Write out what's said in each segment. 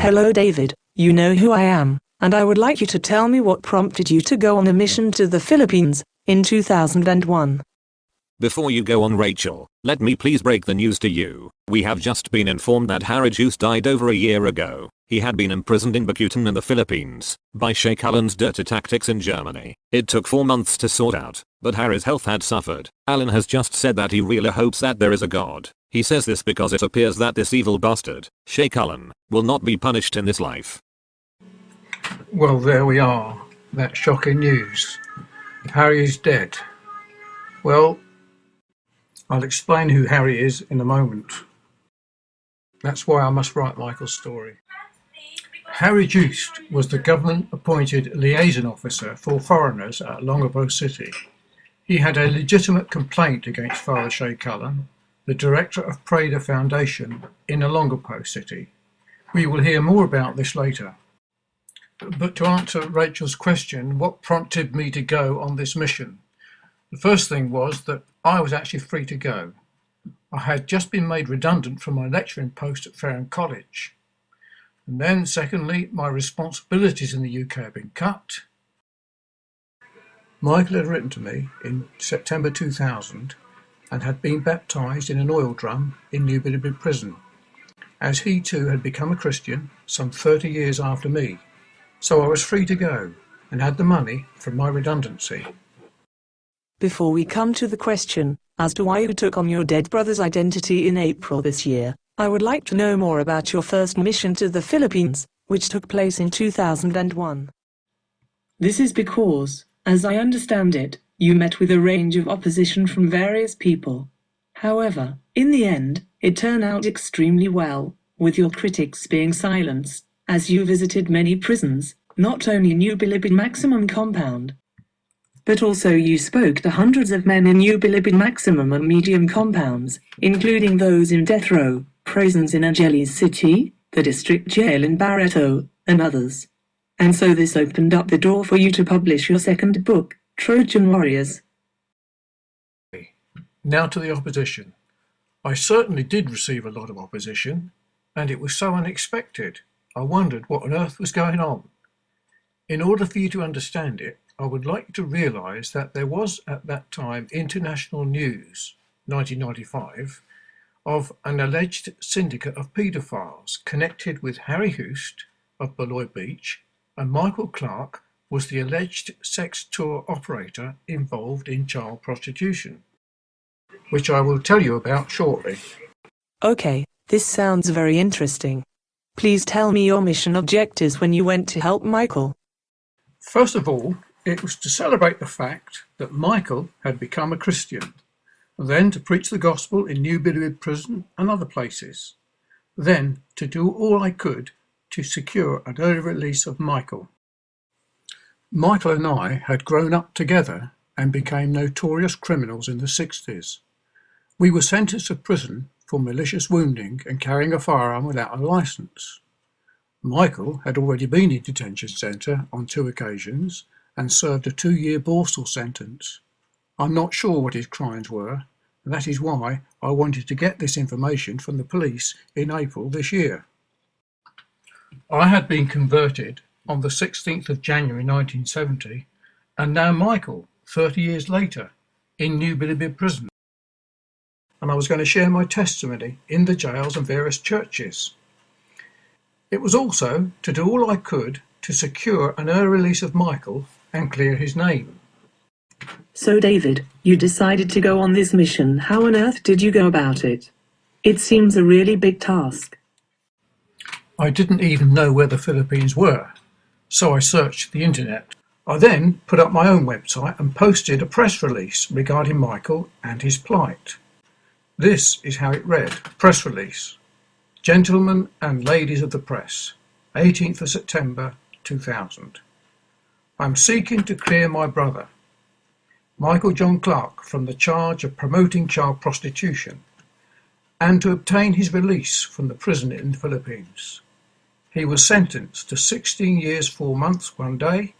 Hello David, you know who I am, and I would like you to tell me what prompted you to go on a mission to the Philippines in 2001. Before you go on, Rachel, let me please break the news to you. We have just been informed that Joost died over a year ago. He had been imprisoned in Bukutan in the Philippines by Sheikh Alan's dirty tactics in Germany. It took 4 months to sort out, but Harry's health had suffered. Alan has just said that he really hopes that there is a God. He says this because it appears that this evil bastard, Sheikh Alan, will not be punished in this life. Well, there we are. That's shocking news. Harry is dead. Well, I'll explain who Harry is in a moment. That's why I must write Michael's story. Harry Joost was the government-appointed liaison officer for foreigners at Longabo City. He had a legitimate complaint against Father Sheikh Alan, the director of Prada Foundation in Longabo City. We will hear more about this later. But to answer Rachel's question, what prompted me to go on this mission? The first thing was that I was actually free to go. I had just been made redundant from my lecturing post at Fareham College. And then, secondly, my responsibilities in the UK had been cut. Michael had written to me in September 2000 and had been baptised in an oil drum in New Bilibid prison, as he too had become a Christian some 30 years after me. So I was free to go and had the money from my redundancy. Before we come to the question as to why you took on your dead brother's identity in April this year, I would like to know more about your first mission to the Philippines, which took place in 2001. This is because, as I understand it, you met with a range of opposition from various people. However, in the end, it turned out extremely well, with your critics being silenced, as you visited many prisons, not only New Bilibid Maximum Compound, but also you spoke to hundreds of men in New Bilibid Maximum and Medium compounds, including those in death row, prisons in Angeles City, the district jail in Barreto, and others. And so this opened up the door for you to publish your second book, Trojan Warriors. Now to the opposition. I certainly did receive a lot of opposition, and it was so unexpected. I wondered what on earth was going on. In order for you to understand it, I would like you to realise that there was at that time international news, 1995, of an alleged syndicate of paedophiles connected with Harry Joost of Beloy Beach, and Michael Clark was the alleged sex tour operator involved in child prostitution, which I will tell you about shortly. Okay, this sounds very interesting. Please tell me your mission objectives when you went to help Michael. First of all, it was to celebrate the fact that Michael had become a Christian, then to preach the gospel in New Bilibid prison and other places, then to do all I could to secure an early release of Michael. Michael and I had grown up together and became notorious criminals in the 60s. We were sentenced to prison for malicious wounding and carrying a firearm without a licence. Michael had already been in detention centre on 2 occasions and served a 2-year Borstal sentence. I'm not sure what his crimes were, and that is why I wanted to get this information from the police in April this year. I had been converted on the 16th of January 1970, and now Michael, 30 years later, in New Bilibid prison. And I was going to share my testimony in the jails and various churches. It was also to do all I could to secure an early release of Michael and clear his name. So David, you decided to go on this mission. How on earth did you go about it? It seems a really big task. I didn't even know where the Philippines were, so I searched the internet. I then put up my own website and posted a press release regarding Michael and his plight. This is how it read. Press release. Gentlemen and ladies of the press, 18th of September 2000. I'm seeking to clear my brother, Michael John Clark, from the charge of promoting child prostitution and to obtain his release from the prison in the Philippines. He was sentenced to 16 years 4 months 1 day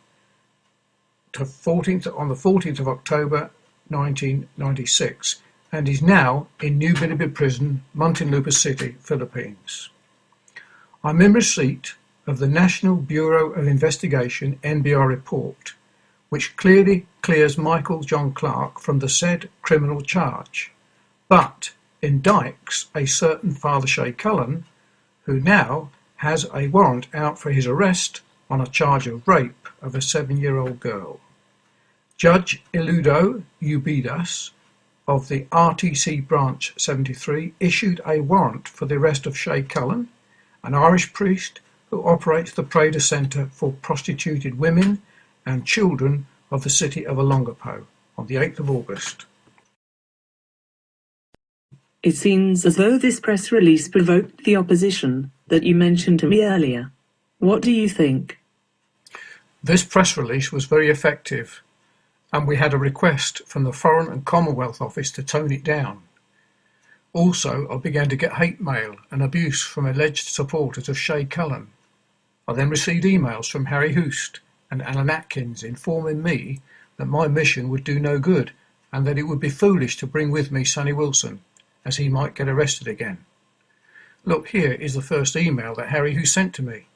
on the 14th of October 1996 and is now in New Bilibid prison, Muntinlupa City, Philippines. I'm in receipt of the National Bureau of Investigation NBR report, which clearly clears Michael John Clark from the said criminal charge, but indicts a certain Father Shay Cullen, who now has a warrant out for his arrest on a charge of rape of a 7-year-old girl. Judge Iludo Ubidas of the RTC Branch 73 issued a warrant for the arrest of Shay Cullen, an Irish priest who operates the Prader Centre for Prostituted Women and Children of the city of Olongapo on the 8th of August. It seems as though this press release provoked the opposition that you mentioned to me earlier. What do you think? This press release was very effective, and we had a request from the Foreign and Commonwealth Office to tone it down. Also, I began to get hate mail and abuse from alleged supporters of Shay Cullen. I then received emails from Harry Joost and Alan Atkins informing me that my mission would do no good and that it would be foolish to bring with me Sonny Wilson, as he might get arrested again. Look, here is the first email that Harry Joost sent to me.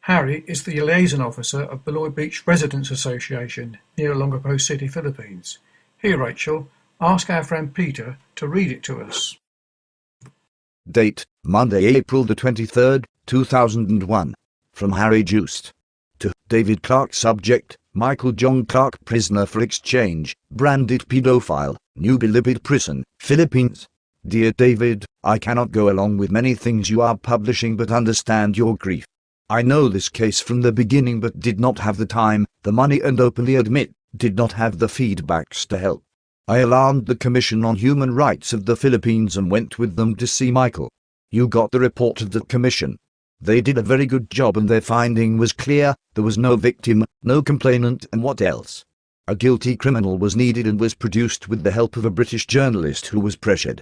Harry is the liaison officer of Beloit Beach Residents Association near Olongapo City, Philippines. Here, Rachel, ask our friend Peter to read it to us. Date, Monday, April the 23rd, 2001. From Harry Joost. To David Clark. Subject, Michael John Clark, prisoner for exchange, branded pedophile, New Bilibid Prison, Philippines. Dear David, I cannot go along with many things you are publishing but understand your grief. I know this case from the beginning but did not have the time, the money and openly admit, did not have the feedbacks to help. I alarmed the Commission on Human Rights of the Philippines and went with them to see Michael. You got the report of the Commission. They did a very good job and their finding was clear, there was no victim, no complainant and what else? A guilty criminal was needed and was produced with the help of a British journalist who was pressured.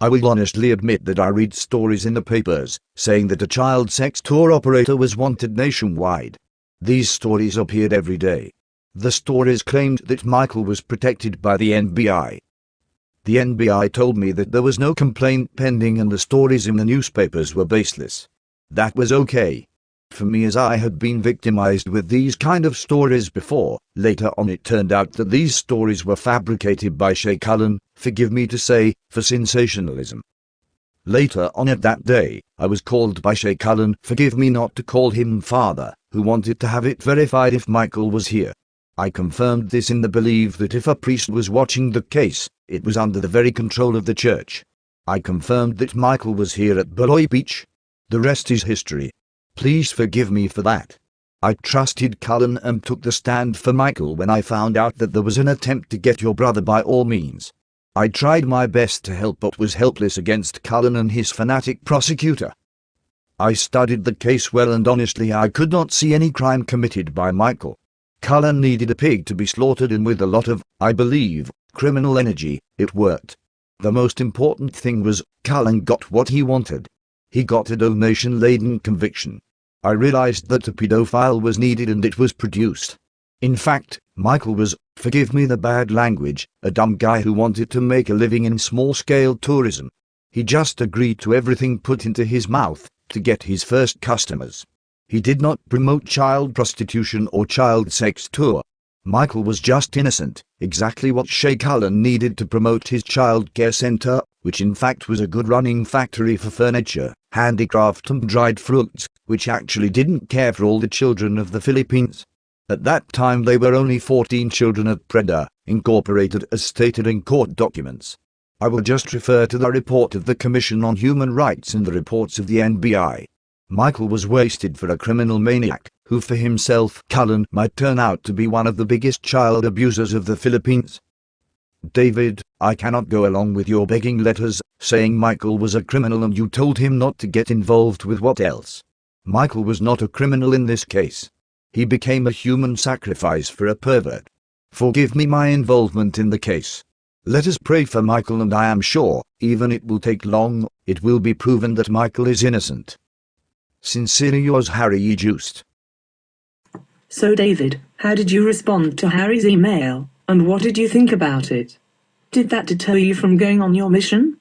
I will honestly admit that I read stories in the papers, saying that a child sex tour operator was wanted nationwide. These stories appeared every day. The stories claimed that Michael was protected by the NBI. The NBI told me that there was no complaint pending and the stories in the newspapers were baseless. That was okay for me, as I had been victimized with these kind of stories before. Later on it turned out that these stories were fabricated by Shay Cullen, forgive me to say, for sensationalism. Later on that day, I was called by Shay Cullen, forgive me not to call him father, who wanted to have it verified if Michael was here. I confirmed this in the belief that if a priest was watching the case, it was under the very control of the church. I confirmed that Michael was here at Beloit Beach. The rest is history. Please forgive me for that. I trusted Cullen and took the stand for Michael when I found out that there was an attempt to get your brother by all means. I tried my best to help but was helpless against Cullen and his fanatic prosecutor. I studied the case well and honestly I could not see any crime committed by Michael. Cullen needed a pig to be slaughtered and with a lot of, I believe, criminal energy, it worked. The most important thing was, Cullen got what he wanted. He got a donation-laden conviction. I realized that a pedophile was needed and it was produced. In fact, Michael was, forgive me the bad language, a dumb guy who wanted to make a living in small-scale tourism. He just agreed to everything put into his mouth to get his first customers. He did not promote child prostitution or child sex tour. Michael was just innocent, exactly what Shay Cullen needed to promote his child care center, which in fact was a good running factory for furniture, handicraft and dried fruits, which actually didn't care for all the children of the Philippines. At that time they were only 14 children at Preda, Incorporated as stated in court documents. I will just refer to the report of the Commission on Human Rights and the reports of the NBI. Michael was wasted for a criminal maniac, who for himself, Cullen, might turn out to be one of the biggest child abusers of the Philippines. David, I cannot go along with your begging letters, saying Michael was a criminal and you told him not to get involved with what else. Michael was not a criminal in this case. He became a human sacrifice for a pervert. Forgive me my involvement in the case. Let us pray for Michael and I am sure, even it will take long, it will be proven that Michael is innocent. Sincerely yours, Harry E. Joost. So David, how did you respond to Harry's email, and what did you think about it? Did that deter you from going on your mission?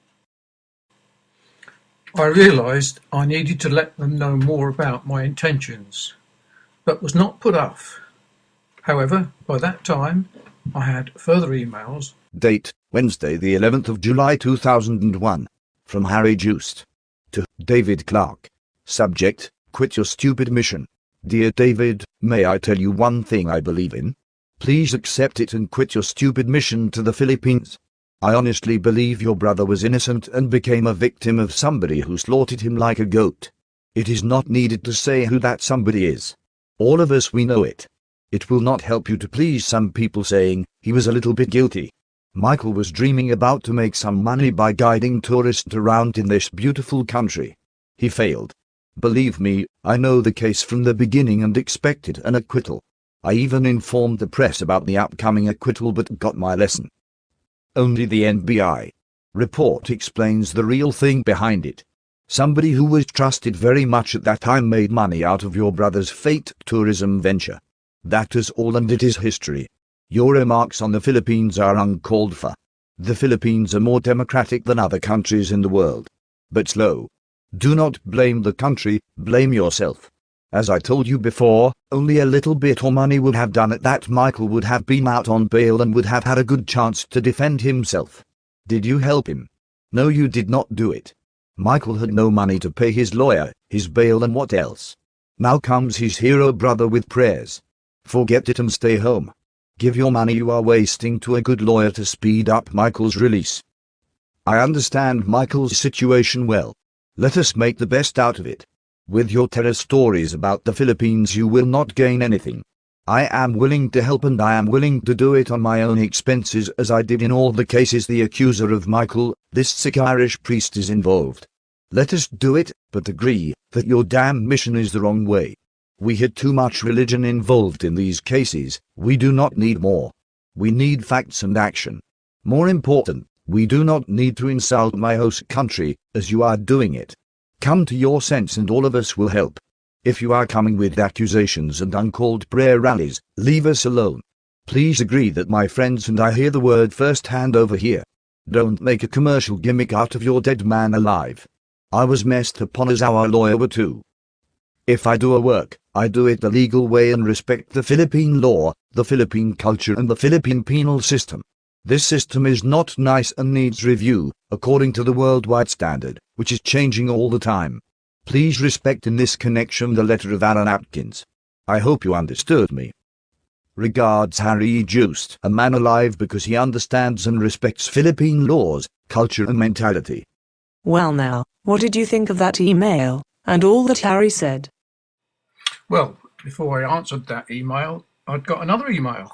I realised I needed to let them know more about my intentions, but was not put off. However, by that time, I had further emails. Date, Wednesday the 11th of July 2001. From Harry Joost. To David Clark. Subject, quit your stupid mission. Dear David, may I tell you one thing I believe in? Please accept it and quit your stupid mission to the Philippines. I honestly believe your brother was innocent and became a victim of somebody who slaughtered him like a goat. It is not needed to say who that somebody is. All of us we know it. It will not help you to please some people saying he was a little bit guilty. Michael was dreaming about to make some money by guiding tourists around in this beautiful country. He failed. Believe me, I know the case from the beginning and expected an acquittal. I even informed the press about the upcoming acquittal but got my lesson. Only the NBI report explains the real thing behind it. Somebody who was trusted very much at that time made money out of your brother's fake tourism venture. That is all, and it is history. Your remarks on the Philippines are uncalled for. The Philippines are more democratic than other countries in the world. But slow. Do not blame the country, blame yourself. As I told you before, only a little bit more money would have done it. That Michael would have been out on bail and would have had a good chance to defend himself. Did you help him? No, you did not do it. Michael had no money to pay his lawyer, his bail, and what else? Now comes his hero brother with prayers. Forget it and stay home. Give your money you are wasting to a good lawyer to speed up Michael's release. I understand Michael's situation well. Let us make the best out of it. With your terror stories about the Philippines you will not gain anything. I am willing to help, and I am willing to do it on my own expenses, as I did in all the cases the accuser of Michael, this sick Irish priest, is involved. Let us do it, but agree that your damn mission is the wrong way. We had too much religion involved in these cases. We do not need more. We need facts and action. More important, we do not need to insult my host country, as you are doing it. Come to your sense and all of us will help. If you are coming with accusations and uncalled prayer rallies, leave us alone. Please agree that my friends and I hear the word first hand over here. Don't make a commercial gimmick out of your dead man alive. I was messed upon as our lawyer were too. If I do a work, I do it the legal way and respect the Philippine law, the Philippine culture, and the Philippine penal system. This system is not nice and needs review, according to the worldwide standard, which is changing all the time. Please respect in this connection the letter of Alan Atkins. I hope you understood me. Regards, Harry Joost, a man alive because he understands and respects Philippine laws, culture and mentality. Well now, what did you think of that email, and all that Harry said? Well, before I answered that email, I'd got another email,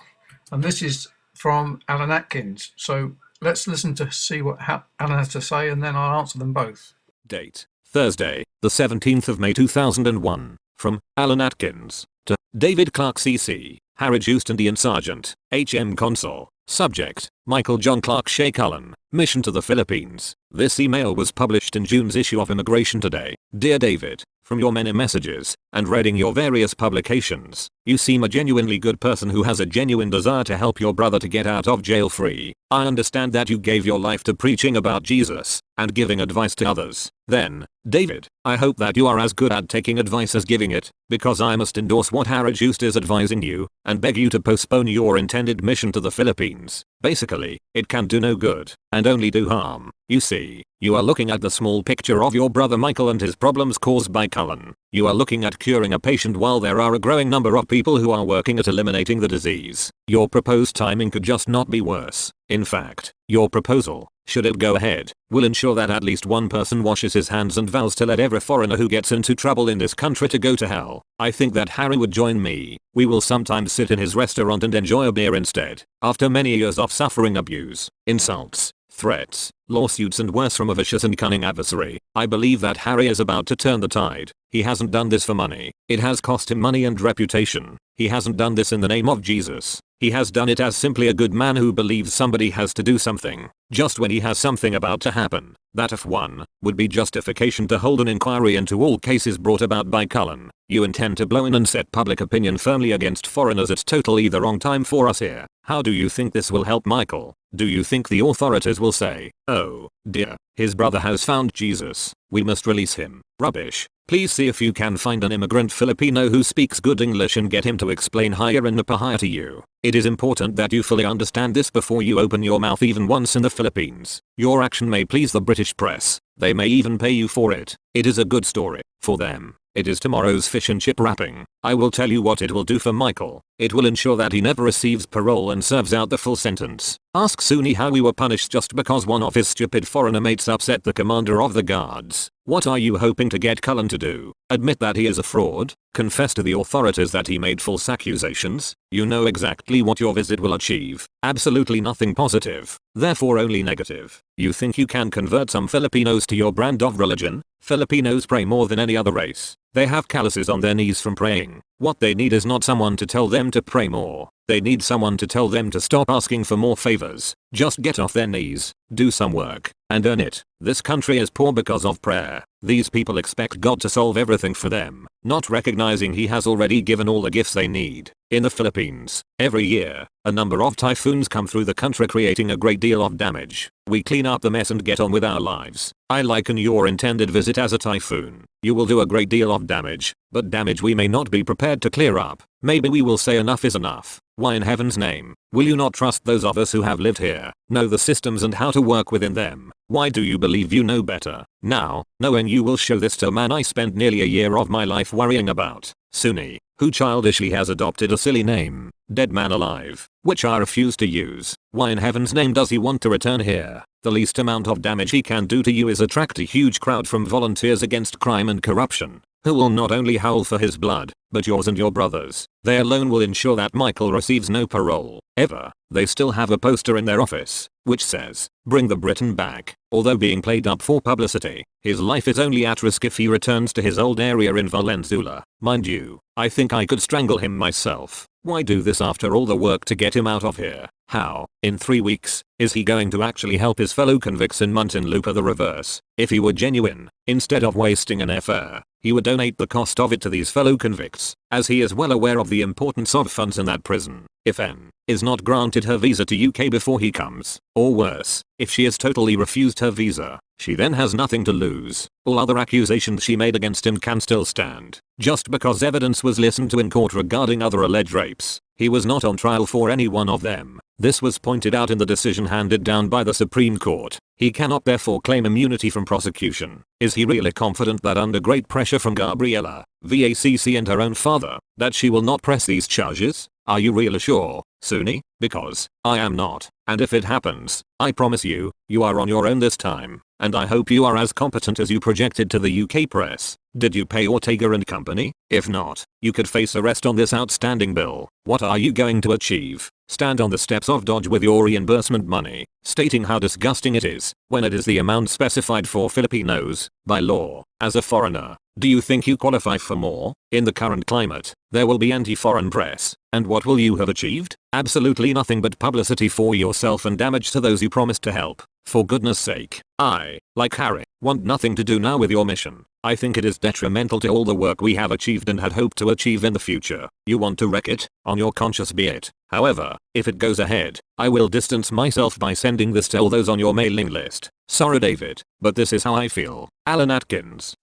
and this is from Alan Atkins. So let's listen to see what Alan has to say, and then I'll answer them both. Date, Thursday, the 17th of May 2001. From Alan Atkins. To David Clark CC, Harry Joost and Ian Sargent, HM Consul. Subject, Michael John Clark Shea Cullen, Mission to the Philippines. This email was published in June's issue of Immigration Today. Dear David, from your many messages, and reading your various publications, you seem a genuinely good person who has a genuine desire to help your brother to get out of jail free. I understand that you gave your life to preaching about Jesus, and giving advice to others. Then, David, I hope that you are as good at taking advice as giving it, because I must endorse what Harry Joost is advising you, and beg you to postpone your intended mission to the Philippines. Basically, it can do no good, and only do harm. You see, you are looking at the small picture of your brother Michael and his problems caused by Cullen. You are looking at curing a patient while there are a growing number of people who are working at eliminating the disease. Your proposed timing could just not be worse. In fact, your proposal, should it go ahead, will ensure that at least one person washes his hands and vows to let every foreigner who gets into trouble in this country to go to hell. I think that Harry would join me. We will sometimes sit in his restaurant and enjoy a beer instead. After many years of suffering abuse, insults, threats, lawsuits and worse from a vicious and cunning adversary, I believe that Harry is about to turn the tide. He hasn't done this for money. It has cost him money and reputation. He hasn't done this in the name of Jesus. He has done it as simply a good man who believes somebody has to do something, just when he has something about to happen. That if one, would be justification to hold an inquiry into all cases brought about by Cullen. You intend to blow in and set public opinion firmly against foreigners. It's totally the wrong time for us here. How do you think this will help Michael? Do you think the authorities will say, "Oh, dear, his brother has found Jesus, we must release him"? Rubbish. Please see if you can find an immigrant Filipino who speaks good English and get him to explain higher and Napahaya to you. It is important that you fully understand this before you open your mouth even once in the Philippines. Your action may please the British press. They may even pay you for it. It is a good story. For them, it is tomorrow's fish and chip wrapping. I will tell you what it will do for Michael. It will ensure that he never receives parole and serves out the full sentence. Ask Suni how we were punished just because one of his stupid foreigner mates upset the commander of the guards. What are you hoping to get Cullen to do? Admit that he is a fraud? Confess to the authorities that he made false accusations? You know exactly what your visit will achieve. Absolutely nothing positive. Therefore only negative. You think you can convert some Filipinos to your brand of religion? Filipinos pray more than any other race. They have calluses on their knees from praying. What they need is not someone to tell them to pray more. They need someone to tell them to stop asking for more favors. Just get off their knees, do some work, and earn it. This country is poor because of prayer. These people expect God to solve everything for them, not recognizing He has already given all the gifts they need. In the Philippines, every year, a number of typhoons come through the country creating a great deal of damage. We clean up the mess and get on with our lives. I liken your intended visit as a typhoon. You will do a great deal of damage, but damage we may not be prepared to clear up. Maybe we will say enough is enough. Why in heaven's name will you not trust those of us who have lived here, know the systems and how to work within them? Why do you believe you know better? Now, knowing you will show this to a man I spent nearly a year of my life worrying about. Suni, who childishly has adopted a silly name, Dead Man Alive, which I refuse to use. Why in heaven's name does he want to return here? The least amount of damage he can do to you is attract a huge crowd from volunteers against crime and corruption, who will not only howl for his blood, but yours and your brother's. They alone will ensure that Michael receives no parole, ever. They still have a poster in their office, which says, "Bring the Briton back." Although being played up for publicity, his life is only at risk if he returns to his old area in Valenzuela. Mind you, I think I could strangle him myself. Why do this after all the work to get him out of here? How, in 3 weeks, is he going to actually help his fellow convicts in Muntinlupa? The reverse. If he were genuine, instead of wasting an airfare, he would donate the cost of it to these fellow convicts, as he is well aware of the importance of funds in that prison. If N is not granted her visa to UK before he comes, or worse, if she is totally refused her visa, she then has nothing to lose. All other accusations she made against him can still stand. Just because evidence was listened to in court regarding other alleged rapes, he was not on trial for any one of them. This was pointed out in the decision handed down by the Supreme Court. He cannot therefore claim immunity from prosecution. Is he really confident that under great pressure from Gabriela, VACC and her own father, that she will not press these charges? Are you really sure, Suni? Because I am not. And if it happens, I promise you, you are on your own this time. And I hope you are as competent as you projected to the UK press. Did you pay Ortega and Company? If not, you could face arrest on this outstanding bill. What are you going to achieve? Stand on the steps of Dodge with your reimbursement money, stating how disgusting it is, when it is the amount specified for Filipinos, by law. As a foreigner, do you think you qualify for more? In the current climate, there will be anti-foreign press, and what will you have achieved? Absolutely nothing but publicity for yourself and damage to those you promised to help. For goodness sake, I, like Harry, want nothing to do now with your mission. I think it is detrimental to all the work we have achieved and had hoped to achieve in the future. You want to wreck it? On your conscience be it. However, if it goes ahead, I will distance myself by sending this to all those on your mailing list. Sorry David, but this is how I feel. Alan Atkins.